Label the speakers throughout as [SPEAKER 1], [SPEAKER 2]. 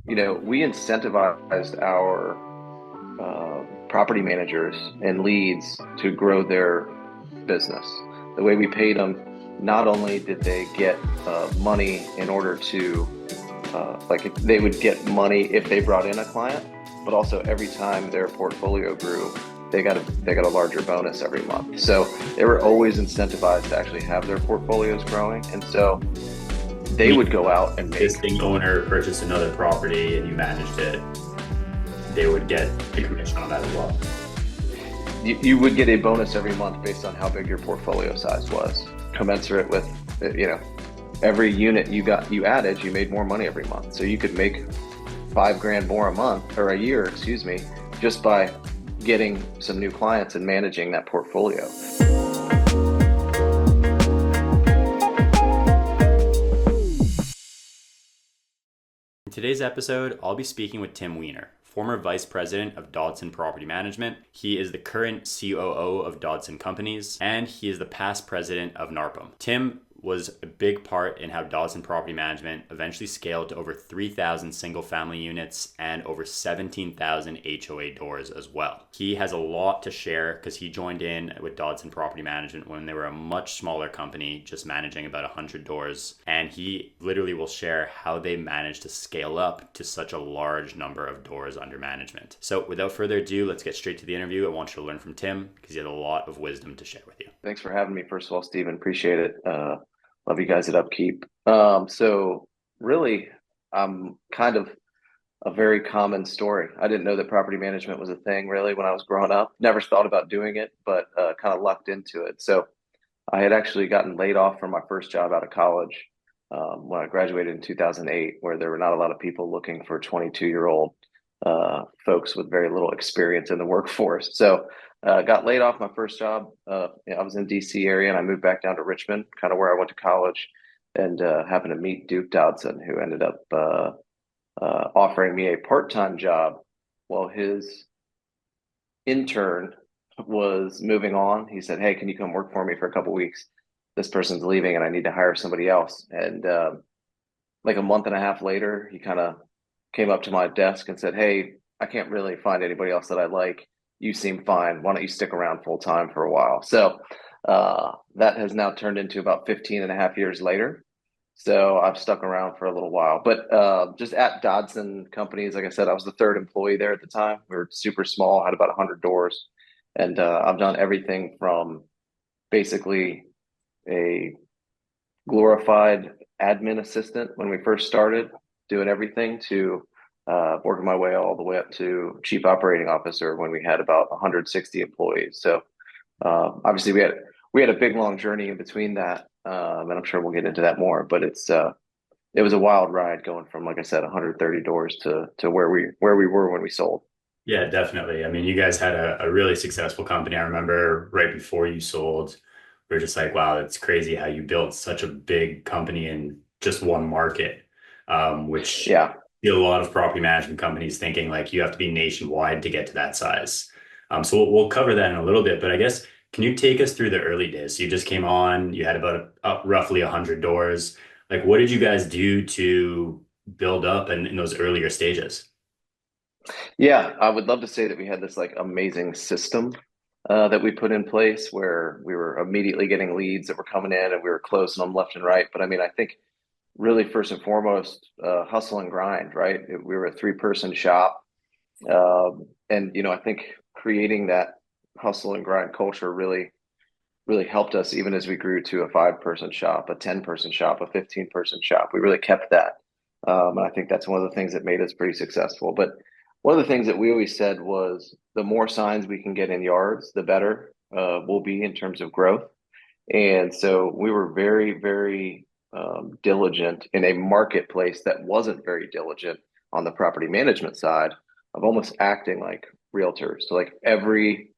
[SPEAKER 1] We incentivized our property managers and leads to grow their business. The way we paid them, not only did they get money in order to, they would get money if they brought in a client, but also every time their portfolio grew, they got a larger bonus every month. So they were always incentivized to actually have their portfolios growing, and so they
[SPEAKER 2] Mean
[SPEAKER 1] would go out and make.
[SPEAKER 2] existing owner purchased another property and you managed it, they would get a commission on that as well.
[SPEAKER 1] You would get a bonus every month based on how big your portfolio size was, commensurate with, every unit you added, you made more money every month. So you could make 5 grand more a month or a year, excuse me, just by getting some new clients and managing that portfolio.
[SPEAKER 2] In today's episode, I'll be speaking with Tim Wehner, former vice president of Dodson Property Management. He is the current COO of Dodson Companies, and he is the past president of NARPM. Tim was a big part in how Dodson Property Management eventually scaled to over 3,000 single-family units and over 17,000 HOA doors as well. He has a lot to share because he joined in with Dodson Property Management when they were a much smaller company, just managing about 100 doors. And he literally will share how they managed to scale up to such a large number of doors under management. So without further ado, let's get straight to the interview. I want you to learn from Tim because he has a lot of wisdom to share with you.
[SPEAKER 1] Thanks for having me. First of all, Stephen, appreciate it. Love you guys at Upkeep. So really, I'm kind of a very common story. I didn't know that property management was a thing really when I was growing up. Never thought about doing it, but kind of lucked into it. So I had actually gotten laid off from my first job out of college when I graduated in 2008, where there were not a lot of people looking for 22-year-old folks with very little experience in the workforce. So got laid off my first job. I was in DC area and I moved back down to Richmond, kind of where I went to college, and happened to meet Duke Dodson, who ended up offering me a part-time job while his intern was moving on. He said, "Hey, can you come work for me for a couple weeks? This person's leaving and I need to hire somebody else." And like a month and a half later, he kind of came up to my desk and said, "Hey, I can't really find anybody else that I like. You seem fine. Why don't you stick around full time for a while?" So that has now turned into about 15 and a half years later. So I've stuck around for a little while, but just at Dodson Companies, like I said, I was the third employee there at the time. We were super small, had about 100 doors, and I've done everything from basically a glorified admin assistant when we first started, doing everything, to working my way all the way up to chief operating officer when we had about 160 employees. So obviously we had a big long journey in between that, and I'm sure we'll get into that more. But it was a wild ride going from, like I said, 130 doors to where we were when we sold.
[SPEAKER 2] Yeah, definitely. I mean, you guys had a really successful company. I remember right before you sold, we were just like, wow, it's crazy how you built such a big company in just one market, which
[SPEAKER 1] Yeah.
[SPEAKER 2] a lot of property management companies thinking like you have to be nationwide to get to that size. So we'll cover that in a little bit, but I guess can you take us through the early days? So you just came on, you had about roughly 100 doors. Like, what did you guys do to build up in those earlier stages?
[SPEAKER 1] Yeah, I would love to say that we had this like amazing system that we put in place where we were immediately getting leads that were coming in and we were closing them left and right. But I mean, I think really first and foremost, hustle and grind, right? We were a 3-person shop. And, I think creating that hustle and grind culture really helped us even as we grew to a 5-person shop, a 10-person shop, a 15-person shop. We really kept that. And I think that's one of the things that made us pretty successful. But one of the things that we always said was the more signs we can get in yards, the better we'll be in terms of growth. And so we were very, very diligent in a marketplace that wasn't very diligent on the property management side, of almost acting like realtors. So like every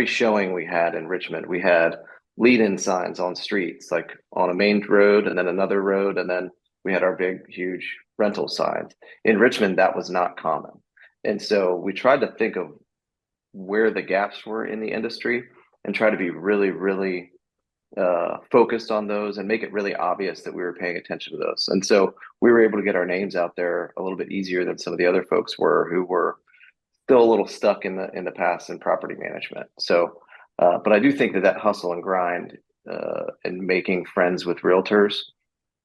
[SPEAKER 1] showing we had in Richmond, we had lead-in signs on streets, like on a main road and then another road, and then we had our big, huge rental signs. In Richmond, that was not common. And so we tried to think of where the gaps were in the industry and try to be really, really focused on those and make it really obvious that we were paying attention to those. And so we were able to get our names out there a little bit easier than some of the other folks were who were still a little stuck in the past in property management. So, but I do think that that hustle and grind and making friends with realtors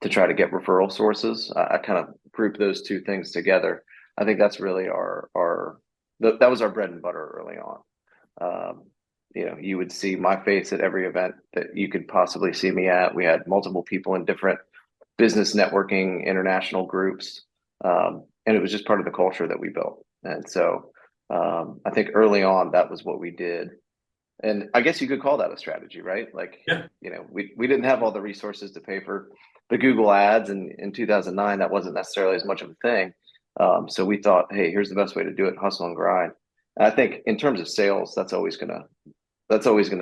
[SPEAKER 1] to try to get referral sources, I kind of group those two things together. I think that's really that was our bread and butter early on. Um, you would see my face at every event that you could possibly see me at. We had multiple people in different business networking, international groups, and it was just part of the culture that we built. And so I think early on that was what we did. And I guess you could call that a strategy, right? Like,
[SPEAKER 2] Yeah.
[SPEAKER 1] we didn't have all the resources to pay for the Google ads, and in 2009 that wasn't necessarily as much of a thing. So we thought, hey, here's the best way to do it: hustle and grind. And I think in terms of sales, that's always gonna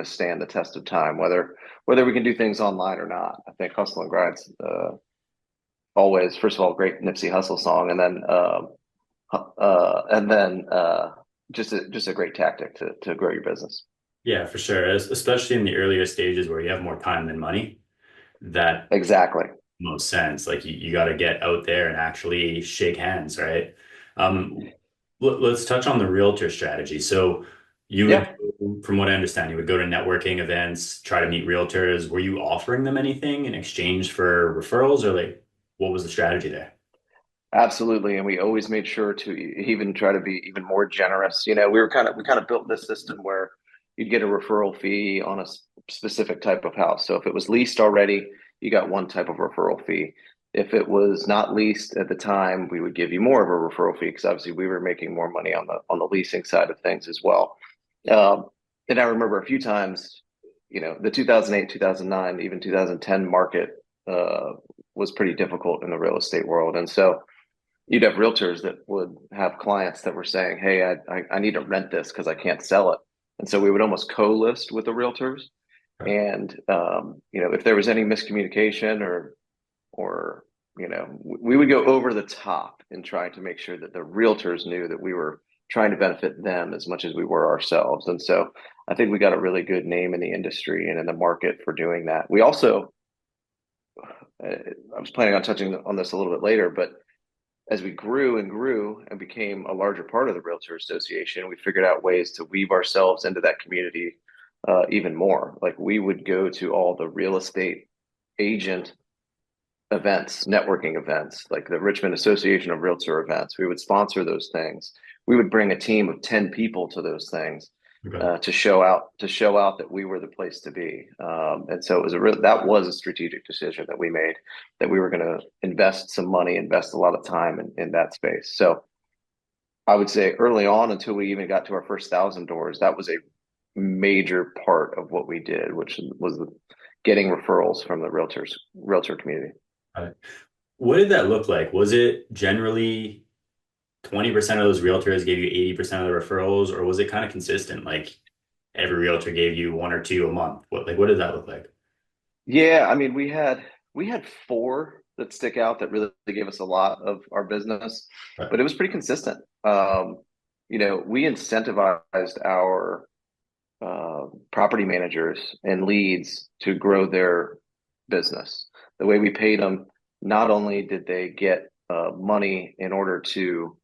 [SPEAKER 1] stand the test of time, whether we can do things online or not. I think hustle and grind's always, first of all, great Nipsey Hussle song, and then just a great tactic to grow your business.
[SPEAKER 2] Yeah, for sure. Especially in the earlier stages where you have more time than money, that
[SPEAKER 1] Exactly.
[SPEAKER 2] most sense. Like you got to get out there and actually shake hands, right? Um, let's touch on the realtor strategy. So you would,
[SPEAKER 1] Yeah.
[SPEAKER 2] from what I understand, you would go to networking events, try to meet realtors. Were you offering them anything in exchange for referrals, or like what was the strategy there?
[SPEAKER 1] Absolutely, and we always made sure to even try to be even more generous. We kind of built this system where you'd get a referral fee on a specific type of house. So if it was leased already, you got one type of referral fee. If it was not leased at the time, we would give you more of a referral fee because obviously we were making more money on the leasing side of things as well. Um, and I remember a few times, the 2008, 2009, even 2010 market was pretty difficult in the real estate world, and so you'd have realtors that would have clients that were saying, "Hey, I need to rent this because I can't sell it," and so we would almost co-list with the realtors.
[SPEAKER 2] Okay.
[SPEAKER 1] And if there was any miscommunication or we would go over the top in trying to make sure that the realtors knew that we were trying to benefit them as much as we were ourselves. And so I think we got a really good name in the industry and in the market for doing that. We also, I was planning on touching on this a little bit later, but as we grew and grew and became a larger part of the Realtor Association, we figured out ways to weave ourselves into that community even more. Like we would go to all the real estate agent events, networking events, like the Richmond Association of Realtor events. We would sponsor those things. We would bring a team of 10 people to those things
[SPEAKER 2] Okay.
[SPEAKER 1] to show out that we were the place to be. And so that was a strategic decision that we made, that we were going to invest some money, invest a lot of time in that space. So I would say early on, until we even got to our first 1,000 doors, that was a major part of what we did, which was getting referrals from the realtor community.
[SPEAKER 2] Got it. What did that look like? Was it generally 20% of those realtors gave you 80% of the referrals, or was it kind of consistent? Like every realtor gave you one or two a month. What did that look like?
[SPEAKER 1] Yeah, I mean, we had four that stick out that really gave us a lot of our business,
[SPEAKER 2] Right.
[SPEAKER 1] but it was pretty consistent. We incentivized our property managers and leads to grow their business. The way we paid them, not only did they get money in order to,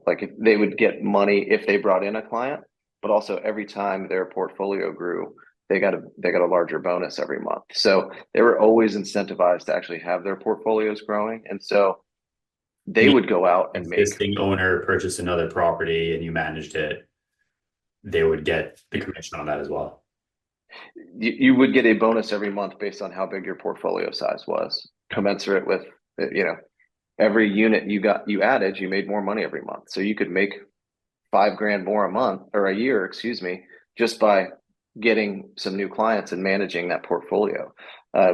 [SPEAKER 1] like, if they would get money if they brought in a client, but also every time their portfolio grew, they got a larger bonus every month. So they were always incentivized to actually have their portfolios growing, and so they
[SPEAKER 2] Meaning
[SPEAKER 1] would go out and make.
[SPEAKER 2] existing owner purchased another property and you managed it, they would get the commission on that as well.
[SPEAKER 1] You would get a bonus every month based on how big your portfolio size was,
[SPEAKER 2] Okay.
[SPEAKER 1] commensurate with every unit you added, you made more money every month. So you could make 5 grand more a month or a year, excuse me, just by getting some new clients and managing that portfolio.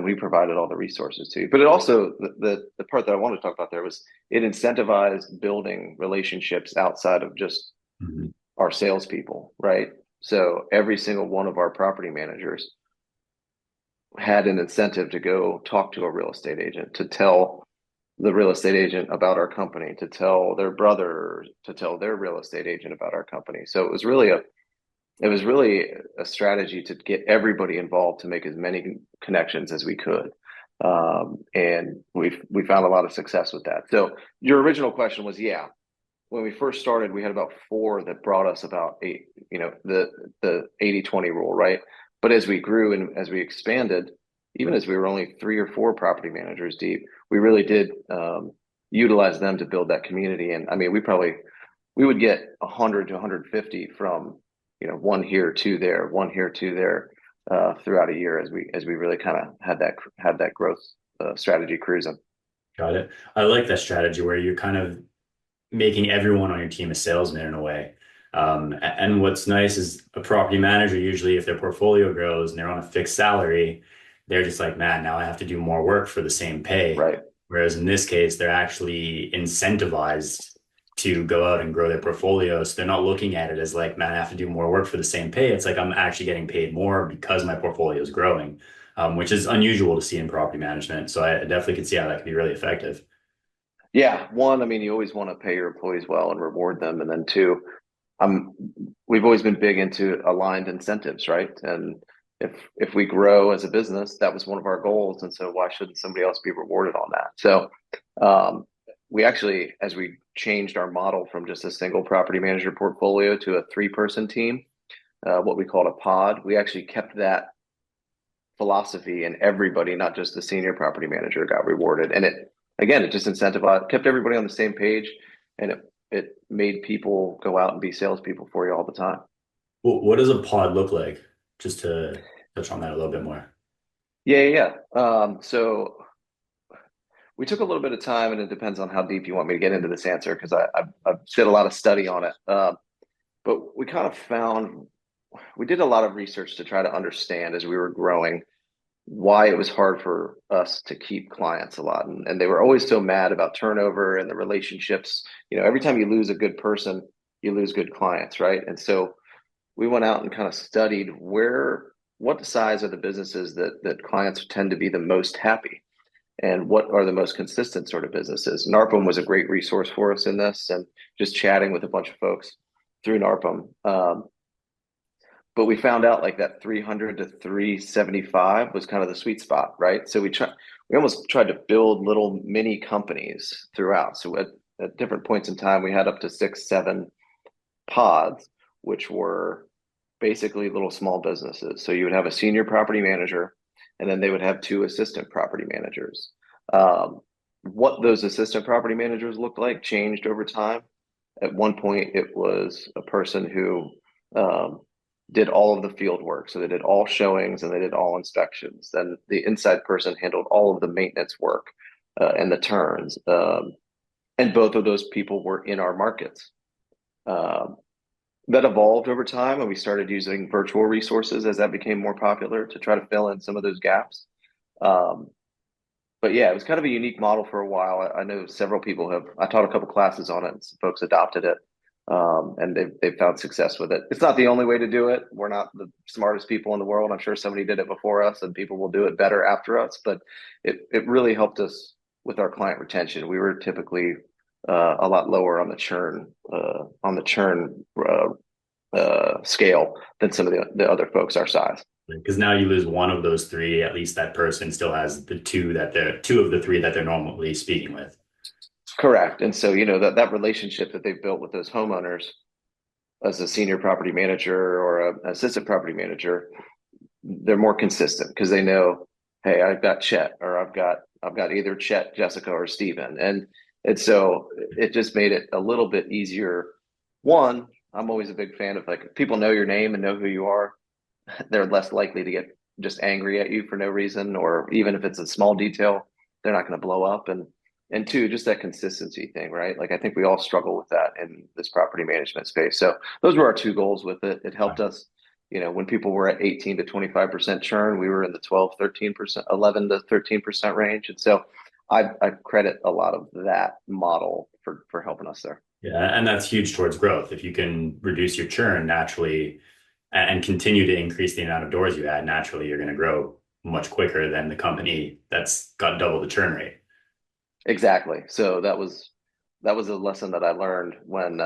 [SPEAKER 1] We provided all the resources to you, but it also the part that I wanted to talk about there was it incentivized building relationships outside of just
[SPEAKER 2] Mhm.
[SPEAKER 1] our salespeople, right? So every single one of our property managers had an incentive to go talk to a real estate agent, to tell the real estate agent about our company, to tell their brother, to tell their real estate agent about our company. So it was really it was really a strategy to get everybody involved to make as many connections as we could. And we found a lot of success with that. So your original question was, yeah, when we first started, we had about four that brought us about eight, the 80-20 rule, right? But as we grew and as we expanded, even as we were only three or four property managers deep, we really did utilize them to build that community. And I mean, we would get 100 to 150 from, one here, two there, one here, two there, throughout a year as we really kind of had that growth strategy cruising.
[SPEAKER 2] Got it. I like that strategy where you're kind of making everyone on your team a salesman in a way. And what's nice is a property manager, usually if their portfolio grows and they're on a fixed salary, they're just like, man, now I have to do more work for the same pay.
[SPEAKER 1] Right.
[SPEAKER 2] Whereas in this case, they're actually incentivized to go out and grow their portfolio. So they're not looking at it as like, man, I have to do more work for the same pay. It's like I'm actually getting paid more because my portfolio is growing, which is unusual to see in property management. So I definitely could see how that could be really effective.
[SPEAKER 1] Yeah. One, I mean, you always want to pay your employees well and reward them. And then two, I'm we've always been big into aligned incentives, right? And if we grow as a business, that was one of our goals. And so why shouldn't somebody else be rewarded on that? So um, we actually, as we changed our model from just a single property manager portfolio to a three-person team, what we called a pod, we actually kept that philosophy, and everybody, not just the senior property manager, got rewarded. And it just incentivized, kept everybody on the same page, and it made people go out and be salespeople for you all the time.
[SPEAKER 2] Well, what does a pod look like? Just to touch on that a little bit more.
[SPEAKER 1] Yeah, yeah. So we took a little bit of time, and it depends on how deep you want me to get into this answer because I've did a lot of study on it. But we kind of found we did a lot of research to try to understand as we were growing why it was hard for us to keep clients a lot. And they were always so mad about turnover and the relationships. Every time you lose a good person, you lose good clients, right? And so we went out and kind of studied what size are the businesses that clients tend to be the most happy and what are the most consistent sort of businesses. NARPM was a great resource for us in this, and just chatting with a bunch of folks through NARPM. But we found out like that 300 to 375 was kind of the sweet spot, right? So we almost tried to build little mini companies throughout. So at different points in time, we had up to 6, 7 pods, which were basically little small businesses. So you would have a senior property manager, and then they would have two assistant property managers. What those assistant property managers looked like changed over time. At one point, it was a person who did all of the field work. So they did all showings and they did all inspections. Then the inside person handled all of the maintenance work and the turns. And both of those people were in our markets. Um, that evolved over time, and we started using virtual resources as that became more popular to try to fill in some of those gaps. Um, but yeah, it was kind of a unique model for a while. I know several people I taught a couple classes on it, and some folks adopted it, and they've found success with it. It's not the only way to do it. We're not the smartest people in the world. I'm sure somebody did it before us, and people will do it better after us. But it really helped us with our client retention. We were typically a lot lower on the churn scale than some of the other folks our size.
[SPEAKER 2] Because now you lose one of those three, at least that person still has the two of the three that they're normally speaking with.
[SPEAKER 1] Correct. And so, that relationship that they've built with those homeowners as a senior property manager or an assistant property manager, they're more consistent because they know, hey, I've got Chet, or I've got either Chet, Jessica, or Steven. And so it just made it a little bit easier. One, I'm always a big fan of, like, if people know your name and know who you are, they're less likely to get just angry at you for no reason, or even if it's a small detail, they're not going to blow up. And two, just that consistency thing, right? Like, I think we all struggle with that in this property management space. So those were our two goals with it. It helped us, when people were at 18 to 25% churn, we were in the 12, 13%, 11 to 13% range. And so I credit a lot of that model for helping us there.
[SPEAKER 2] Yeah, and that's huge towards growth. If you can reduce your churn naturally and continue to increase the amount of doors you add, naturally you're going to grow much quicker than the company that's got double the churn rate.
[SPEAKER 1] Exactly. So that was a lesson that I learned when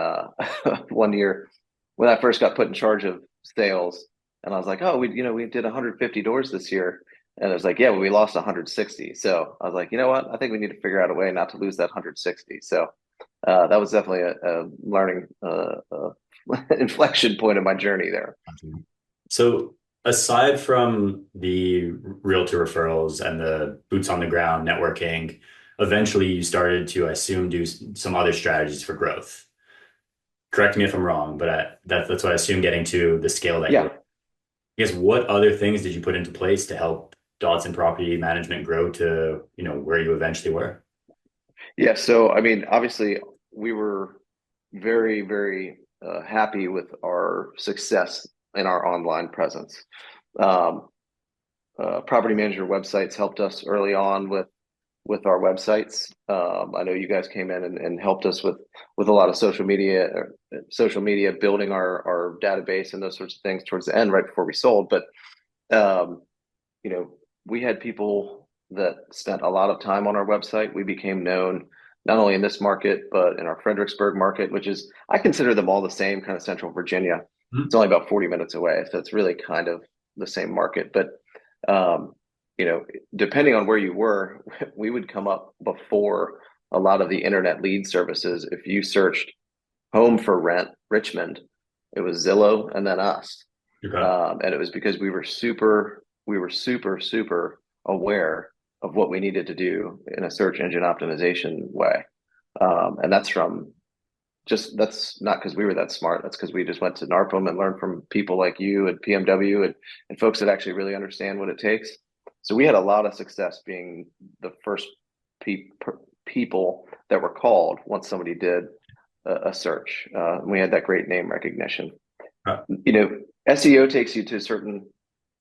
[SPEAKER 1] one year when I first got put in charge of sales. And I was like, oh, we did 150 doors this year. And it was like, yeah, well, we lost 160. So I was like, you know what? I think we need to figure out a way not to lose that 160. So that was definitely a learning inflection point in my journey there.
[SPEAKER 2] So aside from the realtor referrals and the boots on the ground networking, eventually you started to, I assume, do some other strategies for growth. Correct me if I'm wrong, but that's what I assume getting to the scale that you were.
[SPEAKER 1] Yeah.
[SPEAKER 2] I guess what other things did you put into place to help Dodson Property Management grow to, where you eventually were?
[SPEAKER 1] Yeah. So, I mean, obviously, we were very, very happy with our success in our online presence. Um, Property manager websites helped us early on with our websites. I know you guys came in and helped us with a lot of social media, building our database and those sorts of things towards the end, right before we sold. But um, you know, we had people that spent a lot of time on our website. We became known not only in this market, but in our Fredericksburg market, which is, I consider them all the same, kind of Central Virginia. It's
[SPEAKER 2] Mhm.
[SPEAKER 1] only about 40 minutes away. So it's really kind of the same market. But, um, you know, depending on where you were, we would come up before a lot of the internet lead services. If you searched home for rent, Richmond, it was Zillow and then us.
[SPEAKER 2] Okay.
[SPEAKER 1] And it was because we were super aware of what we needed to do in a search engine optimization way. And that's not because we were that smart. That's because we just went to NARPM and learned from people like you and PMW and folks that actually really understand what it takes. So we had a lot of success being the first pe- people that were called once somebody did a search. And we had that great name recognition. You know, SEO takes you to a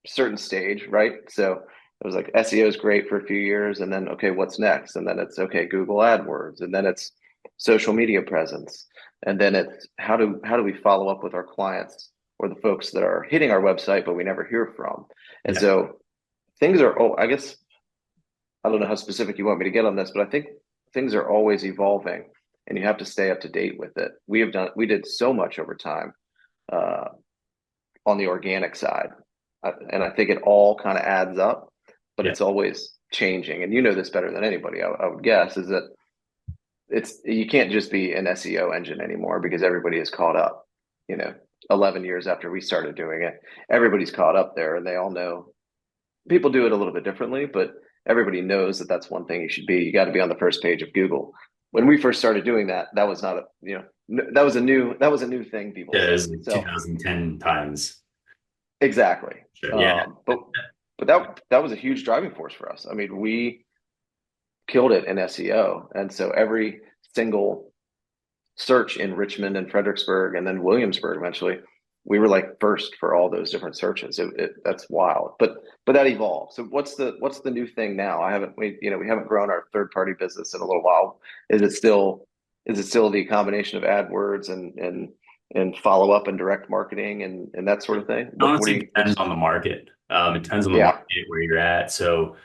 [SPEAKER 1] certain stage, right? So it was like SEO is great for a few years, and then okay, what's next? And then it's okay, Google AdWords, and then it's social media presence, and then it's how do we follow up with our clients or the folks that are hitting our website but we never hear from. And
[SPEAKER 2] Yeah.
[SPEAKER 1] so things are, oh, I guess I don't know how specific you want me to get on this, but I think things are always evolving, and you have to stay up to date with it. We did so much over time uh, on the organic side. And I think it all kind of adds up, but
[SPEAKER 2] Yeah.
[SPEAKER 1] it's always changing. And you know this better than anybody, I would guess, is that you can't just be an SEO engine anymore because everybody is caught up. You know, 11 years after we started doing it, everybody's caught up there, and they all know. People do it a little bit differently, but everybody knows that that's one thing you should be. You got to be on the first page of Google. When we first started doing that, that was not a that was a new thing people
[SPEAKER 2] Yeah, it
[SPEAKER 1] said.
[SPEAKER 2] was like
[SPEAKER 1] So
[SPEAKER 2] 2010 times.
[SPEAKER 1] exactly.
[SPEAKER 2] Sure. Yeah.
[SPEAKER 1] But that was a huge driving force for us. I mean, we killed it in SEO, and so every single search in Richmond and Fredericksburg and then Williamsburg eventually, we were like first for all those different searches. That's wild, but that evolved. So what's the new thing now? We haven't grown our third party business in a little while. Is it still the combination of AdWords and follow up and direct marketing and that sort of thing? What do
[SPEAKER 2] Honestly,
[SPEAKER 1] you
[SPEAKER 2] depends
[SPEAKER 1] what's
[SPEAKER 2] on the market. It depends on the
[SPEAKER 1] yeah,
[SPEAKER 2] market where you're at. So,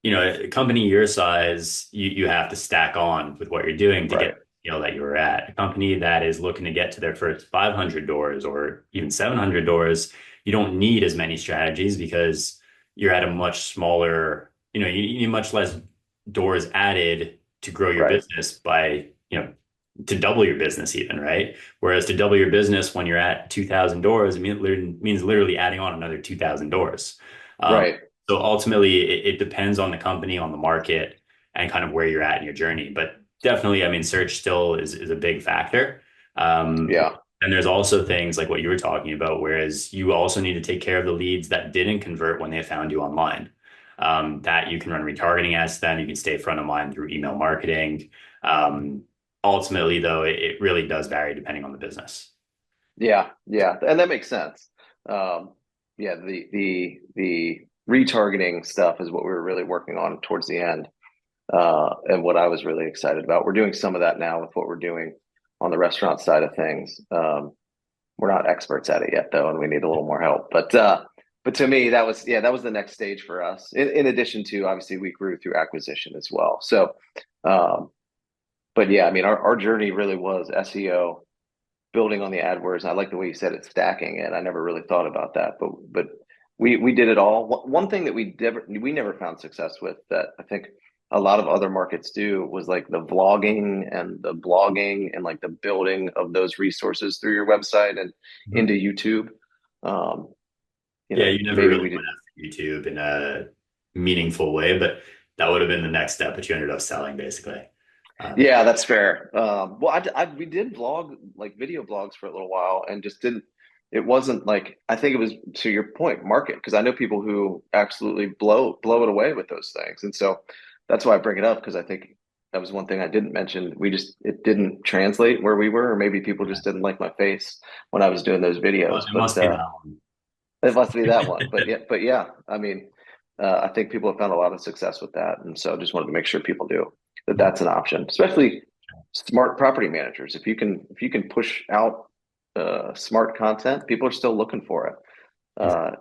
[SPEAKER 2] a company your size, you have to stack on with what you're doing to get
[SPEAKER 1] right,
[SPEAKER 2] the scale that you're at. A company that is looking to get to their first 500 doors or even 700 doors, you don't need as many strategies because you're at a much smaller, you need much less doors added to grow your
[SPEAKER 1] right,
[SPEAKER 2] business by, to double your business even, right? Whereas to double your business when you're at 2,000 doors, means literally adding on another 2,000 doors. Um,
[SPEAKER 1] right,
[SPEAKER 2] so ultimately, it depends on the company, on the market, and kind of where you're at in your journey. But definitely, I mean, search still is a big factor. Um,
[SPEAKER 1] yeah,
[SPEAKER 2] and there's also things like what you were talking about, whereas you also need to take care of the leads that didn't convert when they found you online. That you can run retargeting ads to them. You can stay front of mind through email marketing. Ultimately, though, it really does vary depending on the business.
[SPEAKER 1] yeah, and that makes sense. Um, yeah, the retargeting stuff is what we were really working on towards the end. And what I was really excited about. We're doing some of that now with what we're doing on the restaurant side of things. We're not experts at it yet, though, and we need a little more help. But to me, that was the next stage for us. In addition to obviously we grew through acquisition as well. So, um, but yeah, I mean, our journey really was SEO, building on the AdWords. And I like the way you said it, stacking it. I never really thought about that, but we did it all. One thing that we never found success with that I think a lot of other markets do was like the vlogging and the blogging and like the building of those resources through your website and
[SPEAKER 2] Mhm.
[SPEAKER 1] into YouTube. Um,
[SPEAKER 2] Yeah, you never
[SPEAKER 1] maybe
[SPEAKER 2] really
[SPEAKER 1] we did.
[SPEAKER 2] went after YouTube in a meaningful way, but that would have been the next step, but you ended up selling basically. Um,
[SPEAKER 1] Yeah, that's fair. Well, we did vlog like video blogs for a little while and just didn't. It wasn't like I think it was to your point, market, because I know people who absolutely blow it away with those things, and so that's why I bring it up because I think that was one thing I didn't mention. It didn't translate where we were, or maybe people
[SPEAKER 2] yeah.
[SPEAKER 1] just didn't like my face when I was doing those
[SPEAKER 2] Well,
[SPEAKER 1] videos.
[SPEAKER 2] it
[SPEAKER 1] But
[SPEAKER 2] must be that one.
[SPEAKER 1] it must be that one. But yeah, I mean, I think people have found a lot of success with that, and so just wanted to make sure people do that
[SPEAKER 2] Mhm.
[SPEAKER 1] that's an option, especially smart property managers. If you can push out smart content, people are still looking for it. Uh,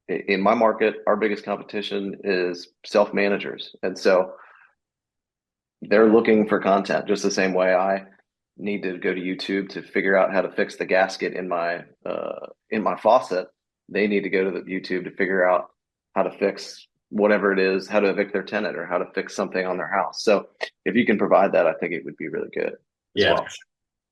[SPEAKER 1] in my market, our biggest competition is self managers, and so they're looking for content just the same way I need to go to YouTube to figure out how to fix the gasket in my faucet. They need to go to the YouTube to figure out how to fix whatever it is, how to evict their tenant or how to fix something on their house. So if you can provide that, I think it would be really good as
[SPEAKER 2] Yeah.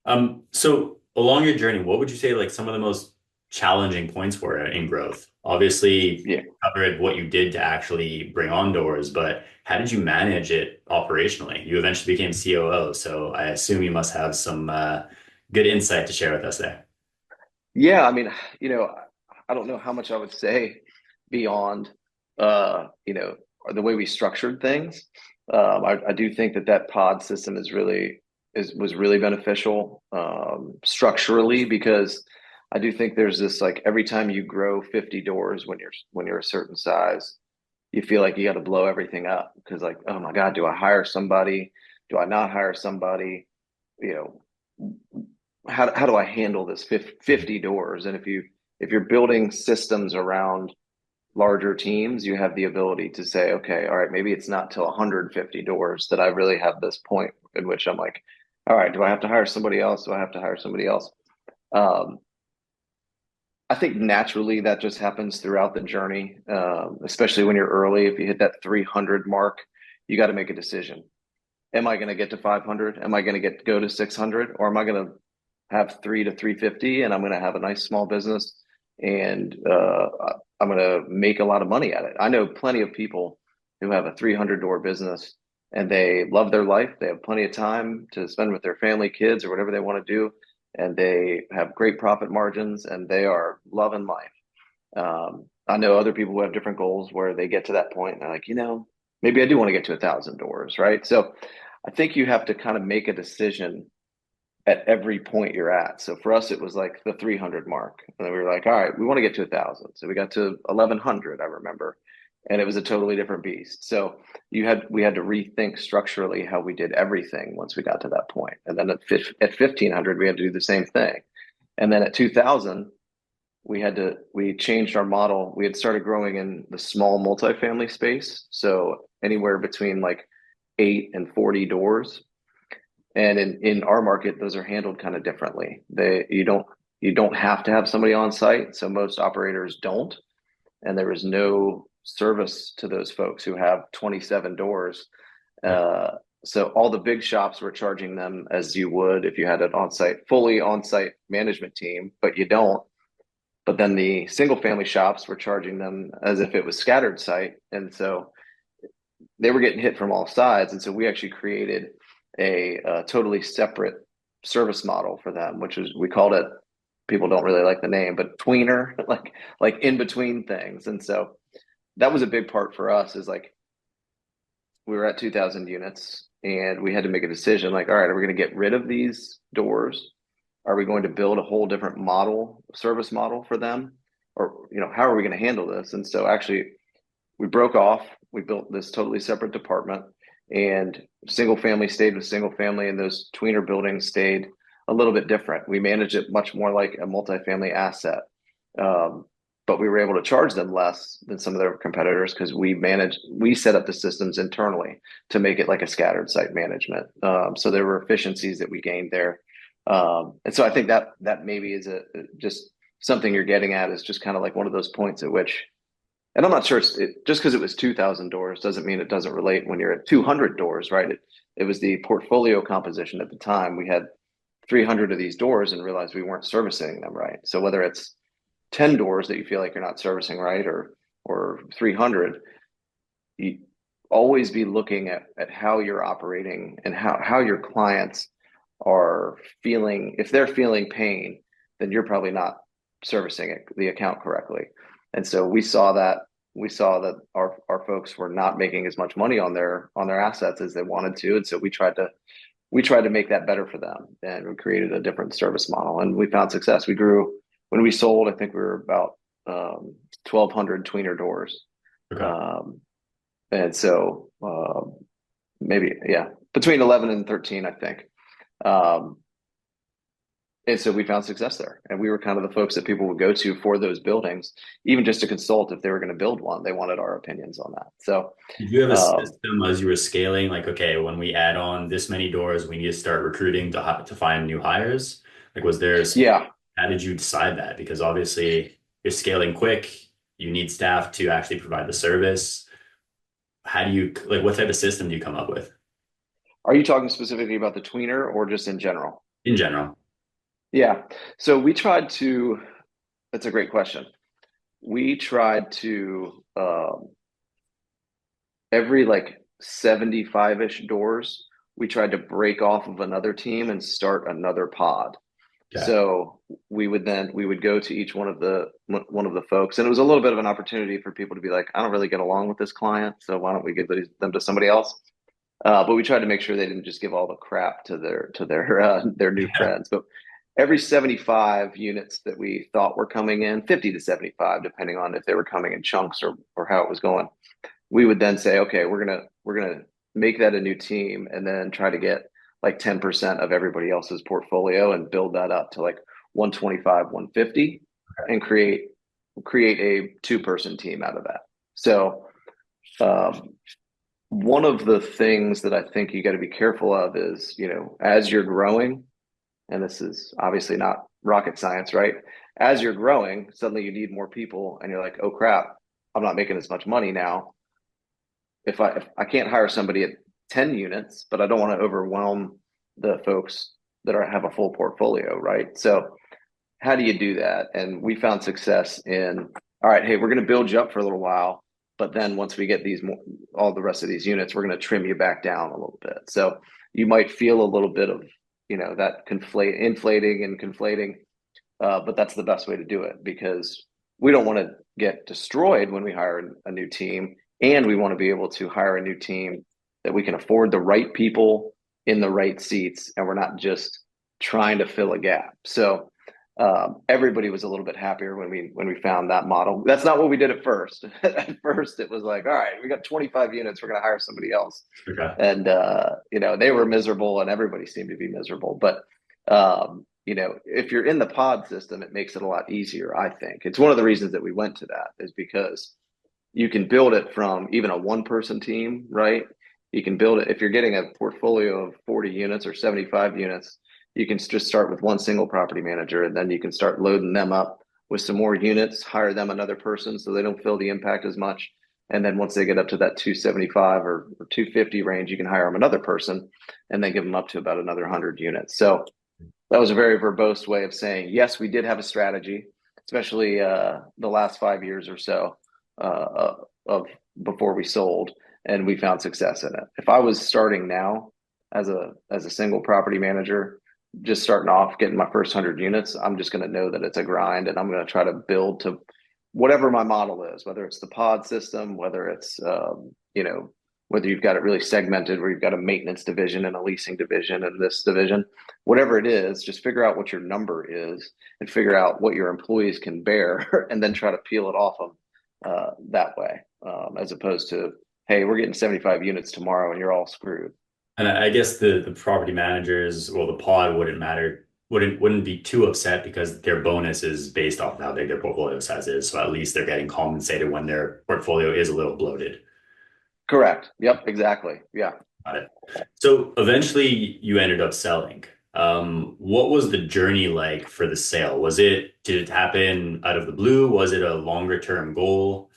[SPEAKER 1] well.
[SPEAKER 2] So along your journey, what would you say like some of the most challenging points were in growth? Obviously,
[SPEAKER 1] Yeah.
[SPEAKER 2] covered what you did to actually bring on doors, but how did you manage it operationally? You eventually became COO, so I assume you must have some good insight to share with us there.
[SPEAKER 1] Yeah, I mean, you know, I don't know how much I would say beyond, the way we structured things. I do think that pod system was really beneficial structurally because I do think there's this like every time you grow 50 doors when you're a certain size, you feel like you got to blow everything up because like, oh my God, do I hire somebody? Do I not hire somebody? You how do I handle this 50 doors? And if you're building systems around larger teams, you have the ability to say, okay, all right, maybe it's not till 150 doors that I really have this point in which I'm like, all right, do I have to hire somebody else? Do I have to hire somebody else? Um, I think naturally that just happens throughout the journey, especially when you're early. If you hit that 300 mark, you got to make a decision. Am I going to get to 500? Am I going to go to 600? Or am I going to have 3 to 350 and I'm going to have a nice small business and I'm going to make a lot of money at it. I know plenty of people who have a 300 door business and they love their life. They have plenty of time to spend with their family, kids, or whatever they want to do. And they have great profit margins and they are loving life. I know other people who have different goals where they get to that point and they're like, maybe I do want to get to 1,000 doors, right? So I think you have to kind of make a decision at every point you're at. So for us, it was like the 300 mark. And then we were like, all right, we want to get to 1,000. So we got to 1,100, I remember. And it was a totally different beast. So we had to rethink structurally how we did everything once we got to that point. And then at 1,500, we had to do the same thing. And then at 2,000, we changed our model. We had started growing in the small multifamily space. So anywhere between like 8 and 40 doors. And in our market, those are handled kind of differently. You don't have to have somebody on site, so most operators don't, and there is no service to those folks who have 27 doors.
[SPEAKER 2] Right.
[SPEAKER 1] Uh, so all the big shops were charging them as you would if you had an fully on-site management team, but you don't. But then the single family shops were charging them as if it was scattered site, and so they were getting hit from all sides. And so we actually created a totally separate service model for them, which is we called it. People don't really like the name, but tweener, like in between things. And so that was a big part for us. Is like we were at 2,000 units, and we had to make a decision. Like, all right, are we going to get rid of these doors? Are we going to build a whole different service model for them, or how are we going to handle this? And so actually, we broke off. We built this totally separate department, and single family stayed with single family, and those tweener buildings stayed a little bit different. We managed it much more like a multifamily asset, um, but we were able to charge them less than some of their competitors because we set up the systems internally to make it like a scattered site management. So there were efficiencies that we gained there. And so I think that maybe is just something you're getting at, is just kind of like one of those points at which, and I'm not sure just because it was 2,000 doors doesn't mean it doesn't relate when you're at 200 doors, right? It was the portfolio composition at the time. We had 300 of these doors and realized we weren't servicing them right. So whether it's 10 doors that you feel like you're not servicing right, or 300, you always be looking at how you're operating and how your clients are feeling. If they're feeling pain, then you're probably not servicing the account correctly. And so we saw that our folks were not making as much money on their assets as they wanted to. And so we tried to make that better for them, and we created a different service model, and we found success. We grew. When we sold, I think we were about 1,200 tweener doors.
[SPEAKER 2] Okay.
[SPEAKER 1] And so maybe, yeah, between 11 and 13, I think. Um, and so we found success there. And we were kind of the folks that people would go to for those buildings, even just to consult if they were going to build one. They wanted our opinions on that. So,
[SPEAKER 2] Did you have a
[SPEAKER 1] um,
[SPEAKER 2] system as you were scaling, like, okay, when we add on this many doors, we need to start recruiting to find new hires? Like,
[SPEAKER 1] yeah.
[SPEAKER 2] how did you decide that? Because obviously you're scaling quick, you need staff to actually provide the service. How do you, like, what type of system do you come up with
[SPEAKER 1] Are you talking specifically about the tweener or just in general?
[SPEAKER 2] in general?
[SPEAKER 1] Yeah. So we tried to, that's a great question. We tried to, every like 75-ish doors, we tried to break off of another team and start another pod.
[SPEAKER 2] Okay.
[SPEAKER 1] So we would go to each one of the folks, and it was a little bit of an opportunity for people to be like, I don't really get along with this client, so why don't we give them to somebody else? But we tried to make sure they didn't just give all the crap to their new friends. But every 75 units that we thought were coming in, 50 to 75, depending on if they were coming in chunks or how it was going, we would then say, okay, we're gonna make that a new team, and then try to get like 10% of everybody else's portfolio and build that up to like 125, 150, and create a two-person team out of that. So um, one of the things that I think you got to be careful of is, as you're growing, and this is obviously not rocket science, right? As you're growing, suddenly you need more people, and you're like, oh crap, I'm not making as much money now. If I can't hire somebody at 10 units, but I don't want to overwhelm the folks that have a full portfolio, right? So how do you do that? And we found success in, all right, hey, we're going to build you up for a little while, but then once we get all the rest of these units, we're going to trim you back down a little bit. So you might feel a little bit of, that inflating and conflating, but that's the best way to do it, because we don't want to get destroyed when we hire a new team, and we want to be able to hire a new team that we can afford the right people in the right seats, and we're not just trying to fill a gap. So everybody was a little bit happier when we found that model. That's not what we did at first. At first, it was like, all right, we got 25 units, we're going to hire somebody else,
[SPEAKER 2] Okay.
[SPEAKER 1] and they were miserable, and everybody seemed to be miserable. But if you're in the pod system, it makes it a lot easier. I think it's one of the reasons that we went to that, is because you can build it from even a one-person team, right? You can build it if you're getting a portfolio of 40 units or 75 units. You can just start with one single property manager, and then you can start loading them up with some more units, hire them another person so they don't feel the impact as much. And then once they get up to that 275 or 250 range, you can hire them another person, and then give them up to about another 100 units. So that was a very verbose way of saying, yes, we did have a strategy, especially the last 5 years or so of before we sold, and we found success in it. If I was starting now as a single property manager, just starting off getting my first 100 units, I'm just going to know that it's a grind, and I'm going to try to build to whatever my model is, whether it's the pod system, whether it's whether you've got it really segmented, where you've got a maintenance division and a leasing division and this division, whatever it is, just figure out what your number is and figure out what your employees can bear, and then try to peel it off them that way, as opposed to, hey, we're getting 75 units tomorrow and you're all screwed.
[SPEAKER 2] And I guess the property managers, well, the pod wouldn't matter, wouldn't be too upset because their bonus is based off of how big their portfolio size is. So at least they're getting compensated when their portfolio is a little bloated.
[SPEAKER 1] Correct. Yep. Exactly. Yeah.
[SPEAKER 2] Got it. So eventually you ended up selling. What was the journey like for the sale? Did it happen out of the blue? Was it a longer term goal?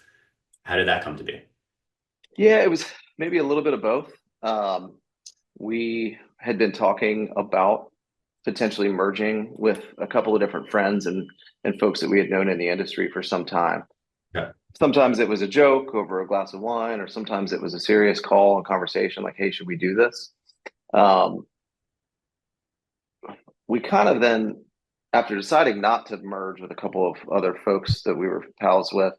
[SPEAKER 2] How did that come to be?
[SPEAKER 1] Yeah, it was maybe a little bit of both. Um, we had been talking about potentially merging with a couple of different friends and folks that we had known in the industry for some time.
[SPEAKER 2] Okay.
[SPEAKER 1] Sometimes it was a joke over a glass of wine, or sometimes it was a serious call and conversation like, hey, should we do this? Um, we kind of then, after deciding not to merge with a couple of other folks that we were pals with,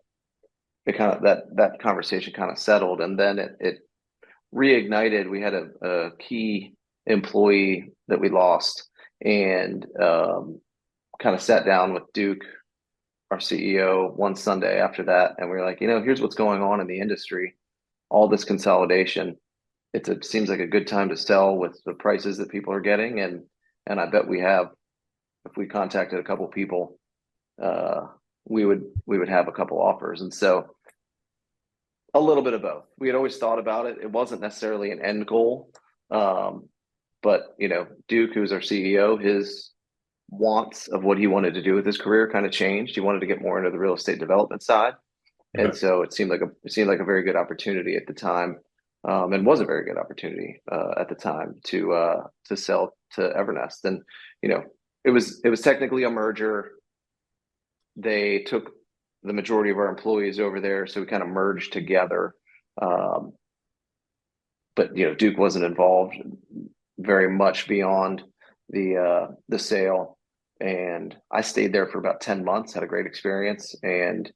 [SPEAKER 1] it kind of that conversation kind of settled, and then it reignited. We had a key employee that we lost, and kind of sat down with Duke, our CEO, one Sunday after that, and we were like, here's what's going on in the industry, all this consolidation. It seems like a good time to sell with the prices that people are getting, and I bet we have, if we contacted a couple people, uh, we would have a couple offers, and so a little bit of both. We had always thought about it. It wasn't necessarily an end goal, um, but Duke, who's our CEO, his wants of what he wanted to do with his career kind of changed. He wanted to get more into the real estate development side, and
[SPEAKER 2] Okay.
[SPEAKER 1] so it seemed like a very good opportunity at the time, and was a very good opportunity at the time to sell to Evernest. And you know, it was technically a merger. They took the majority of our employees over there, so we kind of merged together. Um, but Duke wasn't involved very much beyond the sale, and I stayed there for about 10 months. Had a great experience, and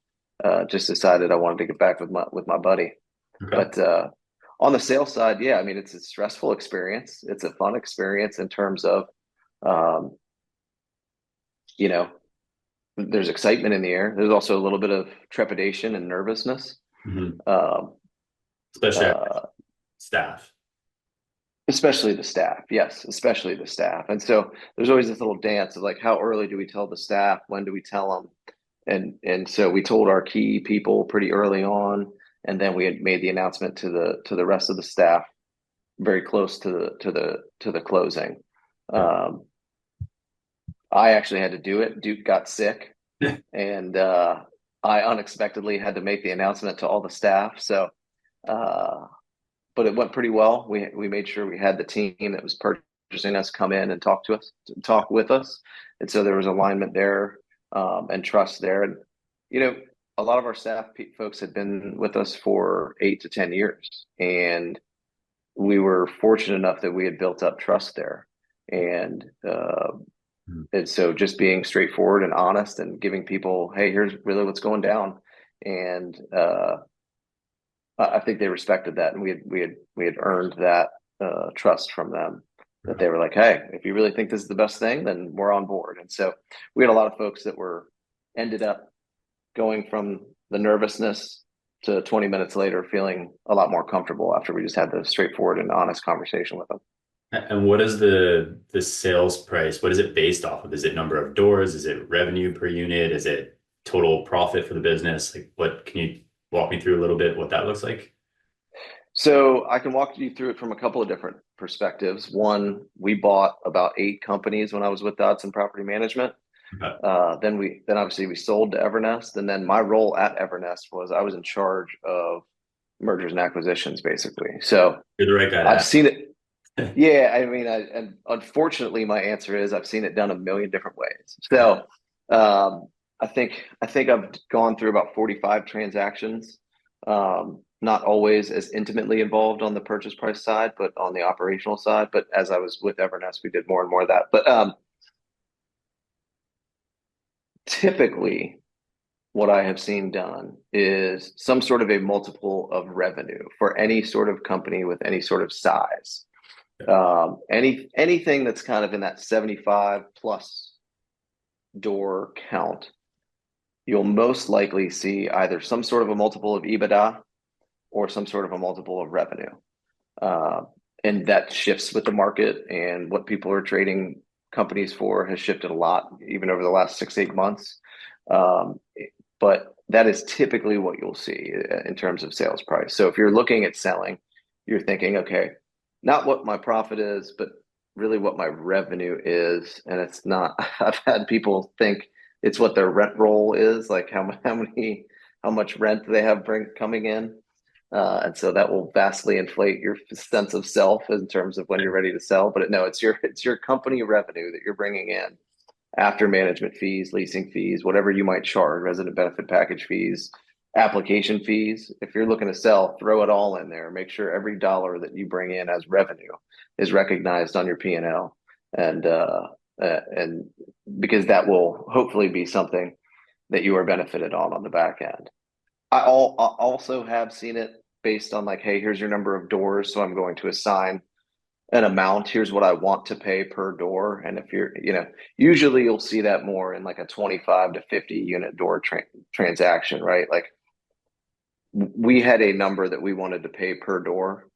[SPEAKER 1] just decided I wanted to get back with my buddy.
[SPEAKER 2] Okay.
[SPEAKER 1] But on the sales side, yeah, I mean it's a stressful experience. It's a fun experience in terms of um, you know there's excitement in the air. There's also a little bit of trepidation and nervousness.
[SPEAKER 2] Hmm.
[SPEAKER 1] Um,
[SPEAKER 2] Especially
[SPEAKER 1] uh,
[SPEAKER 2] staff.
[SPEAKER 1] Especially the staff, yes, especially the staff. And so there's always this little dance of like, how early do we tell the staff? When do we tell them? And so we told our key people pretty early on, and then we had made the announcement to the rest of the staff very close to the closing.
[SPEAKER 2] Okay.
[SPEAKER 1] Um, I actually had to do it. Duke got sick, and I unexpectedly had to make the announcement to all the staff. So uh, but it went pretty well. We made sure we had the team that was purchasing us come in and talk with us, and so there was alignment there, and trust there. And you know, a lot of our staff folks had been with us for 8 to 10 years, and we were fortunate enough that we had built up trust there, and
[SPEAKER 2] Mhm.
[SPEAKER 1] and so just being straightforward and honest and giving people, hey, here's really what's going down, and I think they respected that, and we had earned that trust from them. That they were like, "Hey, if you really think this is the best thing, then we're on board." And so we had a lot of folks that were ended up going from the nervousness to 20 minutes later feeling a lot more comfortable after we just had the straightforward and honest conversation with them.
[SPEAKER 2] And what is the sales price? What is it based off of? Is it number of doors? Is it revenue per unit? Is it total profit for the business? Like what can you walk me through a little bit what that looks like?
[SPEAKER 1] So I can walk you through it from a couple of different perspectives. One, we bought about 8 companies when I was with Dodson Property Management.
[SPEAKER 2] Okay.
[SPEAKER 1] Then obviously we sold to Evernest, and then my role at Evernest was I was in charge of mergers and acquisitions, basically. So
[SPEAKER 2] You're the right guy
[SPEAKER 1] I've
[SPEAKER 2] to
[SPEAKER 1] seen it.
[SPEAKER 2] ask.
[SPEAKER 1] Yeah, I mean, and unfortunately, my answer is I've seen it done a million different ways. So um, I think I've gone through about 45 transactions. Not always as intimately involved on the purchase price side, but on the operational side. But as I was with Evernest, we did more and more of that. But typically, what I have seen done is some sort of a multiple of revenue for any sort of company with any sort of size. Anything that's kind of in that 75 plus door count, you'll most likely see either some sort of a multiple of EBITDA or some sort of a multiple of revenue. Uh, and that shifts with the market, and what people are trading companies for has shifted a lot, even over the last 6 to 8 months. Um, but that is typically what you'll see in terms of sales price. So if you're looking at selling, you're thinking, okay, not what my profit is, but really what my revenue is, and it's not. I've had people think it's what their rent roll is, like how much rent they have coming in, and so that will vastly inflate your sense of self in terms of when you're ready to sell. But no, it's your company revenue that you're bringing in after management fees, leasing fees, whatever you might charge, resident benefit package fees, application fees. If you're looking to sell, throw it all in there. Make sure every dollar that you bring in as revenue is recognized on your P&L, and and because that will hopefully be something that you are benefited on the back end. I also have seen it based on like, hey, here's your number of doors, so I'm going to assign an amount. Here's what I want to pay per door. And if you're, usually you'll see that more in like a 25 to 50 unit door transaction, right? Like we had a number that we wanted to pay per door.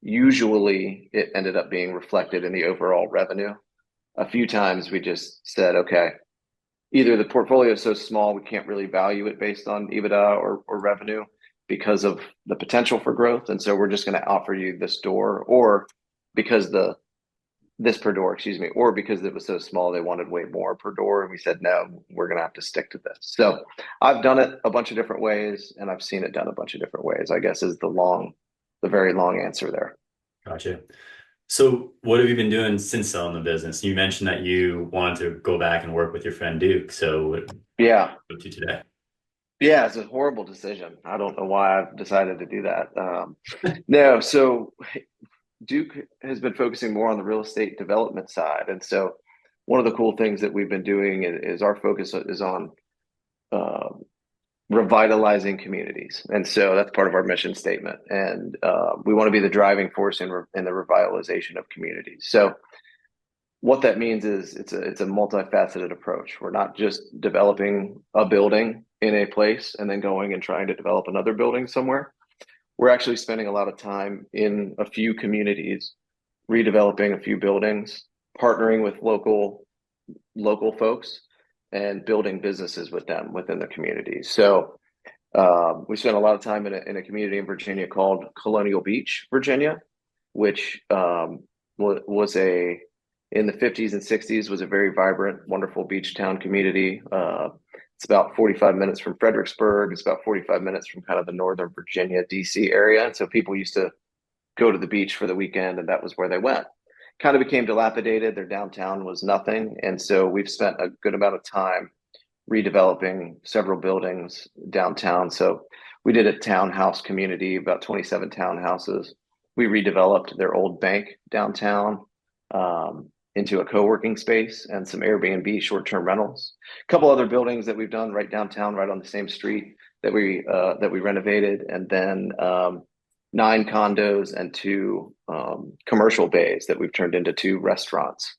[SPEAKER 1] Usually it ended up being reflected in the overall revenue. A few times we just said, okay, either the portfolio is so small we can't really value it based on EBITDA or revenue because of the potential for growth. And so we're just going to offer you this door, or because this per door, excuse me, or because it was so small, they wanted way more per door. And we said, no, we're going to have to stick to this. So I've done it a bunch of different ways, and I've seen it done a bunch of different ways, I guess is the very long answer there.
[SPEAKER 2] Gotcha. So what have you been doing since selling the business? You mentioned that you wanted to go back and work with your friend Duke. So what
[SPEAKER 1] Yeah.
[SPEAKER 2] up to today?
[SPEAKER 1] Yeah, it's a horrible decision. I don't know why I've decided to do that. No, so Duke has been focusing more on the real estate development side. And so one of the cool things that we've been doing is our focus is on uh, revitalizing communities. And so that's part of our mission statement. And we want to be the driving force in the revitalization of communities. So what that means is it's a multifaceted approach. We're not just developing a building in a place and then going and trying to develop another building somewhere. We're actually spending a lot of time in a few communities, redeveloping a few buildings, partnering with local folks, and building businesses with them within the community. So we spent a lot of time in a community in Virginia called Colonial Beach, Virginia, which was a in the 50s and 60s was a very vibrant, wonderful beach town community. It's about 45 minutes from Fredericksburg. It's about 45 minutes from kind of the Northern Virginia, DC area. And so people used to go to the beach for the weekend, and that was where they went. Kind of became dilapidated. Their downtown was nothing. And so we've spent a good amount of time redeveloping several buildings downtown. So we did a townhouse community, about 27 townhouses. We redeveloped their old bank downtown into a co-working space and some Airbnb short-term rentals. A couple other buildings that we've done right downtown, right on the same street that we renovated, and then 9 condos and 2 commercial bays that we've turned into 2 restaurants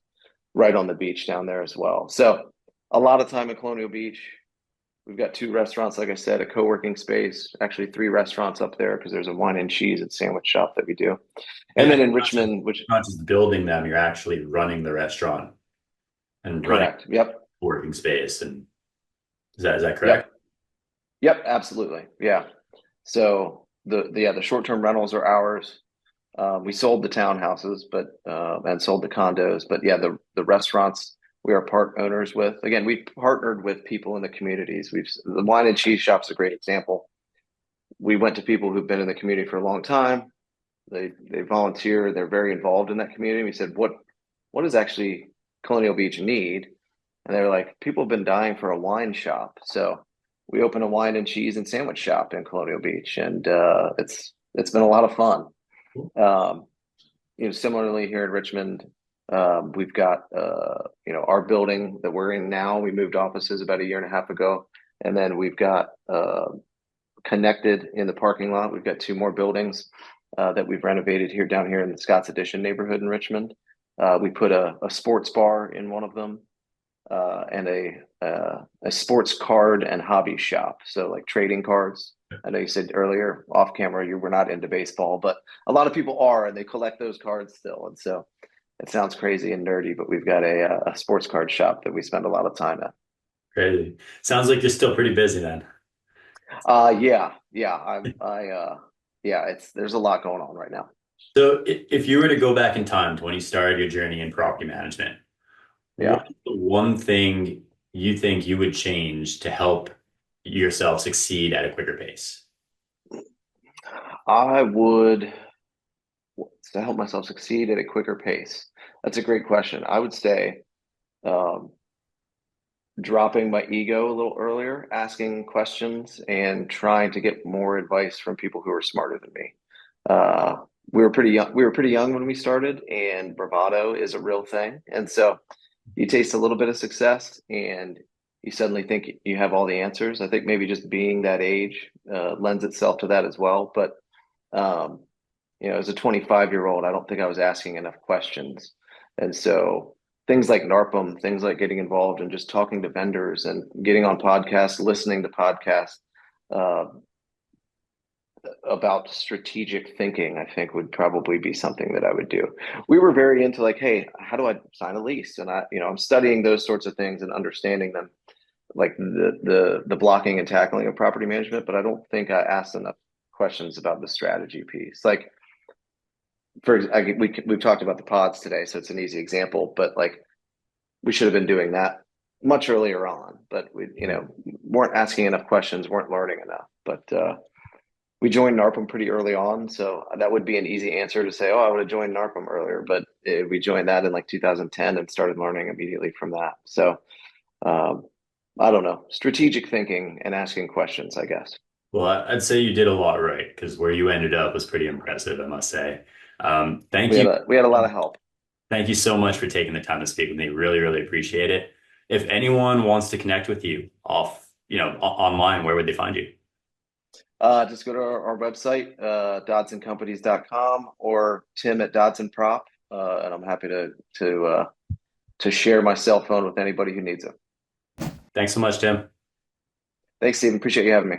[SPEAKER 1] right on the beach down there as well. So a lot of time in Colonial Beach. We've got 2 restaurants, like I said, a co-working space, actually 3 restaurants up there because there's a wine and cheese and sandwich shop that we do. And
[SPEAKER 2] Yeah,
[SPEAKER 1] then in Richmond, which
[SPEAKER 2] not just building them, you're actually running the restaurant and running
[SPEAKER 1] correct. Yep.
[SPEAKER 2] working space. And is that correct?
[SPEAKER 1] Yep. Yep, absolutely. Yeah. So the short-term rentals are ours. We sold the townhouses, but and sold the condos, but yeah, the restaurants we are part owners with. Again, we partnered with people in the communities. The wine and cheese shop's a great example. We went to people who've been in the community for a long time. They volunteer. They're very involved in that community. We said, what does actually Colonial Beach need? And they're like, people have been dying for a wine shop. So we opened a wine and cheese and sandwich shop in Colonial Beach, and it's been a lot of fun. Um, similarly here in Richmond, we've got our building that we're in now. We moved offices about a year and a half ago, and then we've got connected in the parking lot. We've got 2 more buildings that we've renovated down here in the Scott's Addition neighborhood in Richmond. We put a sports bar in one of them, and a sports card and hobby shop. So like trading cards. I know you said earlier off camera you were not into baseball, but a lot of people are, and they collect those cards still. And so it sounds crazy and nerdy, but we've got a sports card shop that we spend a lot of time at.
[SPEAKER 2] Crazy. Sounds like you're still pretty busy then.
[SPEAKER 1] Yeah, yeah. Yeah, it's there's a lot going on right now.
[SPEAKER 2] So if you were to go back in time to when you started your journey in property management,
[SPEAKER 1] Yeah.
[SPEAKER 2] what's the one thing you think you would change to help yourself succeed at a quicker pace?
[SPEAKER 1] I would to help myself succeed at a quicker pace. That's a great question. I would say um, dropping my ego a little earlier, asking questions, and trying to get more advice from people who are smarter than me. Uh, we were pretty young. We were pretty young when we started, and bravado is a real thing. And so you taste a little bit of success, and you suddenly think you have all the answers. I think maybe just being that age lends itself to that as well. But um, as a 25-year-old, I don't think I was asking enough questions. And so things like NARPM, things like getting involved and just talking to vendors and getting on podcasts, listening to podcasts uh, about strategic thinking, I think would probably be something that I would do. We were very into like, hey, how do I sign a lease? And I'm studying those sorts of things and understanding them, like the blocking and tackling of property management. But I don't think I asked enough questions about the strategy piece. Like we've talked about the pods today, so it's an easy example. But like we should have been doing that much earlier on, but we weren't asking enough questions, weren't learning enough. But we joined NARPM pretty early on, so that would be an easy answer to say, oh, I would have joined NARPM earlier. But we joined that in like 2010 and started learning immediately from that. So um, I don't know, strategic thinking and asking questions, I guess.
[SPEAKER 2] Well, I'd say you did a lot right because where you ended up was pretty impressive, I must say. Thank
[SPEAKER 1] We
[SPEAKER 2] you.
[SPEAKER 1] had a lot of help.
[SPEAKER 2] Thank you so much for taking the time to speak with me. Really, really appreciate it. If anyone wants to connect with you online, where would they find you?
[SPEAKER 1] Just go to our website, dodsoncompanies.com or Tim at Dodson Prop, and I'm happy to share my cell phone with anybody who needs it.
[SPEAKER 2] Thanks so much, Tim.
[SPEAKER 1] Thanks, Stephen. Appreciate you having me.